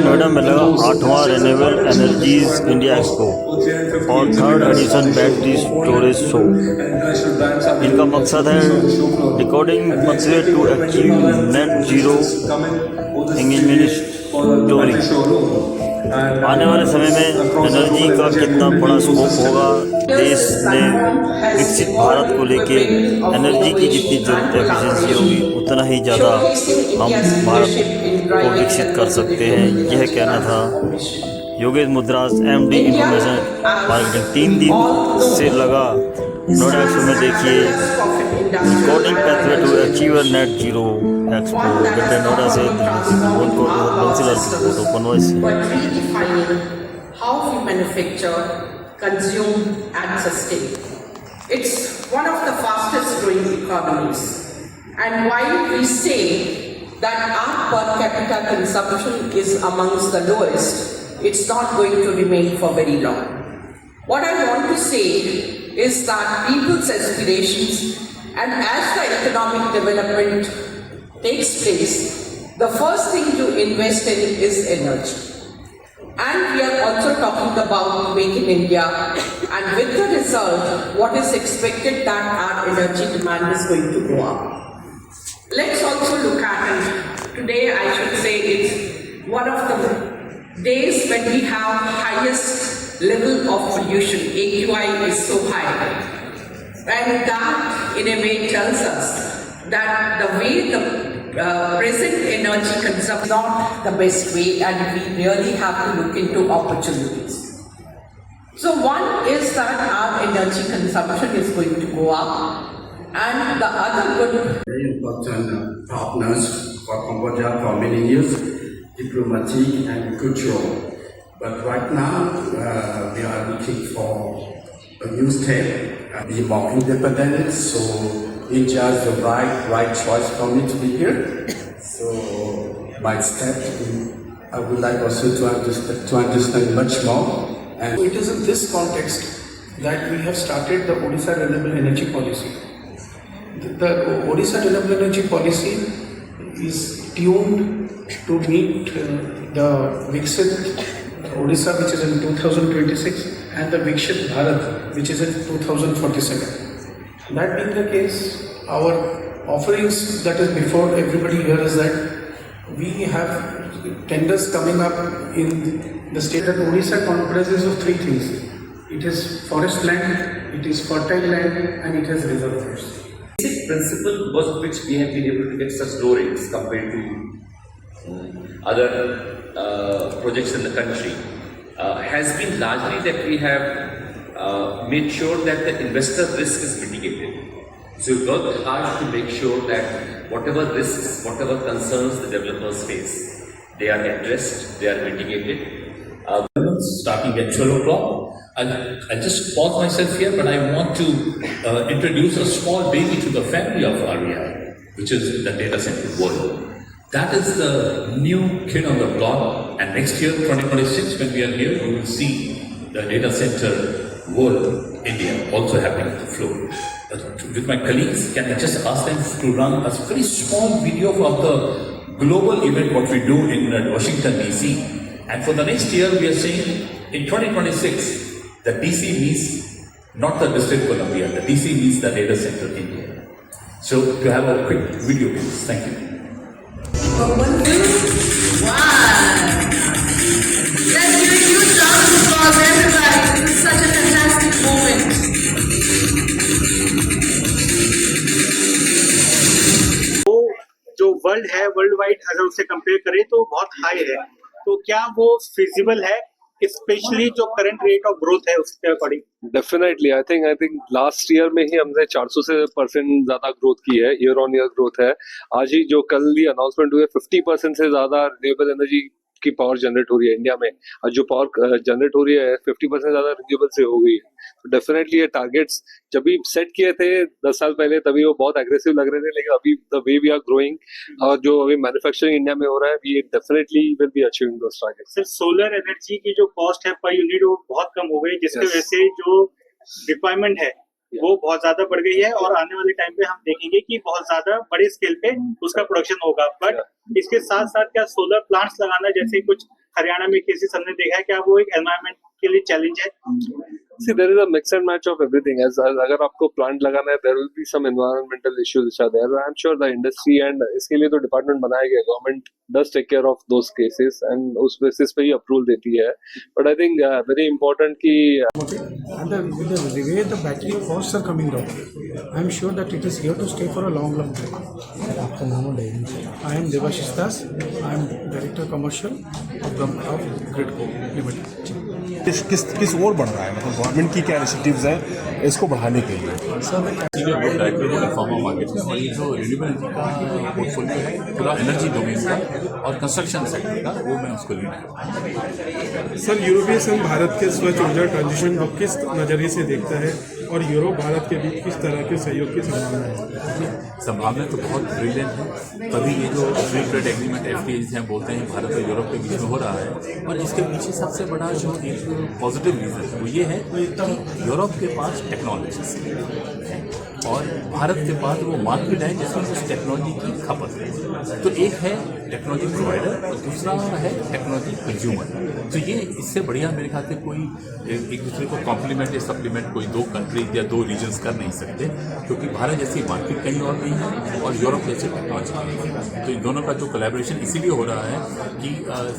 नोएडा में लगा 8वां रिन्यूएबल एनर्जीज इंडिया एक्सपो और 3rd edition battery storage show. इनका मकसद है recording pathway to achieve net zero engagement story. आने वाले समय में एनर्जी का कितना बड़ा स्कोप होगा, देश में विकसित भारत को लेके एनर्जी की जितनी जरूरत एफिशिएंसी होगी उतना ही ज़्यादा हम भारत को विकसित कर सकते हैं। यह कहना था Yogesh Mudras MD information marketing. 3 दिन से लगा नोएडा एक्सपो में देखिए recording pathway to achieve net zero expo. Noida से उनको काउंसिलर की फोटो कन्वॉय से। But redefining how we manufacture, consume and sustain. It's one of the fastest growing economies. And while we say that our per capita consumption is amongst the lowest, it's not going to remain for very long. What I want to say is that people's aspirations and as the economic development takes place, the first thing to invest in is energy. And we are also talking about Make in India, and with the result, what is expected that our energy demand is going to go up. Let's also look at it. Today, I should say it's one of the days when we have highest level of pollution. AQI is so high. And that in a way tells us that the way the present energy consumption is not the best way, and we really have to look into opportunities. So one is that our energy consumption is going to go up, and the other good very important partners for Cambodia for many years, diplomatic and cultural. But right now we are looking for a new step. Be more independent, so India is the right choice for me to be here. So my step, I would like also to understand much more. And it is in this context that we have started the Odisha Renewable Energy Policy. The Odisha Renewable Energy Policy is tuned to meet the Viksit Odisha, which is in 2026, and the Viksit Bharat, which is in 2047. That being the case, our offerings that is before everybody here is that we have tenders coming up in the state that Odisha comprises of 3 things. It is forest land, it is fertile land, and it has reservoirs. Basic principle because of which we have been able to get such low rates compared to other projects in the country has been largely that we have made sure that the investor risk is mitigated. So we worked hard to make sure that whatever risks, whatever concerns the developers face, they are addressed, they are mitigated. Starting at 12 o'clock. I'll just pause myself here, but I want to introduce a small baby to the family of REI, which is the data center world. That is the new kid on the block, and next year, 2026, when we are here, we will see the data center world, India, also happening at the floor. With my colleagues, can I just ask them to run a very small video of the global event, what we do in Washington, DC. And for the next year, we are saying in 2026, the DC means not the District Columbia, the DC means the data center India. So to have a quick video, please. Thank you. 1, 2, 1. Let's give a huge round of applause, everybody. This is such a fantastic moment. जो world है, world wide अगर उससे compare करें तो बहुत high है, तो क्या वो फिजिबल है, स्पेशली जो करंट रेट ऑफ ग्रोथ है उसके according? Definitely I think last year में ही हमने 400% ज्यादा ग्रोथ की है, ईयर ऑन ईयर ग्रोथ है। आज ही जो कल ही अनाउंसमेंट हुई है 50% से ज्यादा रिन्यूएबल एनर्जी की पावर जनरेट हो रही है इंडिया में, और जो पावर जनरेट हो रही है 50% ज्यादा रिन्यूएबल से हो गई है। तो डेफिनेटली ये टारगेट्स जब भी सेट किए थे 10 साल पहले, तभी वो बहुत एग्रेसिव लग रहे थे, लेकिन अभी the way we are growing और जो अभी मैन्युफैक्चरिंग इंडिया में हो रहा है, we definitely will be achieving those targets. Sir, solar energy की जो कॉस्ट है पर यूनिट वो बहुत कम हो गई, जिसकी वजह से जो रिक्वायरमेंट है वो बहुत ज्यादा बढ़ गई है और आने वाले टाइम पे हम देखेंगे कि बहुत ज्यादा बड़े स्केल पे उसका प्रोडक्शन होगा। बट इसके साथ साथ क्या सोलर प्लांट्स लगाना, जैसे कुछ हरियाणा में केसेस हमने देखा है, क्या वो एक एनवायरमेंट के लिए चैलेंज है? See, there is a mix and match of everything. As अगर आपको प्लांट लगाना है, there will be some environmental issues which are there. I'm sure the industry and इसके लिए तो डिपार्टमेंट बनाया गया, government does take care of those cases and उस बेसिस पे ही अप्रूवल देती है. But I think very important कि And with the way the battery costs are coming down, I am sure that it is here to stay for a long time. I am Devashish Das. I am Director Commercial of Gridco Limited. किस ओर बढ़ रहा है, मतलब government की क्या initiatives हैं इसको बढ़ाने के लिए? सीनियर बोर्ड डायरेक्टर है फार्मा मार्केट में, और ये जो रिन्यूएबल एनर्जी का पोर्टफोलियो है पूरा एनर्जी डोमेन का और कंस्ट्रक्शन सेक्टर का, वो मैं उसको लीड करता सर, यूरोपीय संघ भारत के स्वच्छ ऊर्जा ट्रांजिशन को किस नजरिए से देखता है और यूरोप भारत के बीच किस तरह के सहयोग की संभावना है? संभावना तो बहुत ब्रिलियंट है, तभी ये जो फ्री ट्रेड एग्रीमेंट FTA जिसे हम बोलते हैं भारत और यूरोप के बीच में हो रहा है। और इसके पीछे सबसे बड़ा जो एक पॉजिटिव रीज़न है वो ये है कि यूरोप के पास टेक्नोलॉजीज है और भारत के पास वो मार्केट है जिसमें उस टेक्नोलॉजी की खपत है। तो एक है टेक्नोलॉजी प्रोवाइडर और दूसरा है टेक्नोलॉजी कंज्यूमर। तो ये इससे बढ़िया मेरे ख्याल से कोई एक दूसरे को कॉम्प्लीमेंट या सप्लीमेंट कोई दो कंट्रीज या दो रीजन्स कर नहीं सकते, क्योंकि भारत जैसी मार्केट कहीं और नहीं है और यूरोप जैसे टेक्नोलॉजी नहीं है। तो इन दोनों का जो कोलैबोरेशन इसीलिए हो रहा है कि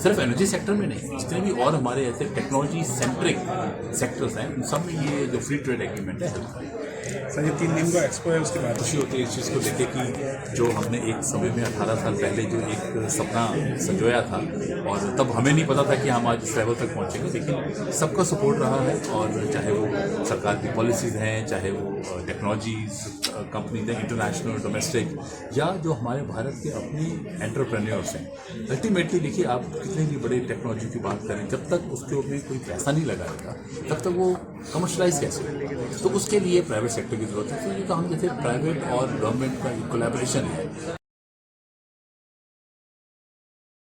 सिर्फ एनर्जी सेक्टर में नहीं, जितने भी और हमारे ऐसे टेक्नोलॉजी सेंट्रिक सेक्टर्स हैं उन सब में ये जो फ्री ट्रेड एग्रीमेंट है। सर, ये 3 दिन का एक्सपो है, उसके बाद खुशी होती है इस चीज़ को देखे कि जो हमने एक समय में 18 साल पहले जो एक सपना संजोया था, और तब हमें नहीं पता था कि हम आज इस लेवल तक पहुँचेंगे, लेकिन सबका सपोर्ट रहा है। और चाहे वो सरकार की पॉलिसीज़ हैं, चाहे वो टेक्नोलॉजीज कंपनीज हैं, इंटरनेशनल डोमेस्टिक, या जो हमारे भारत के अपने एंटरप्रेन्योर्स हैं। अल्टीमेटली देखिए, आप कितने भी बड़े टेक्नोलॉजी की बात करें, जब तक उसके ऊपर कोई पैसा नहीं लगाएगा तब तक वो कमर्शलाइज कैसे होगा? तो उसके लिए प्राइवेट सेक्टर की जरूरत है। तो ये काम जैसे प्राइवेट और गवर्नमेंट का कोलैबोरेशन है।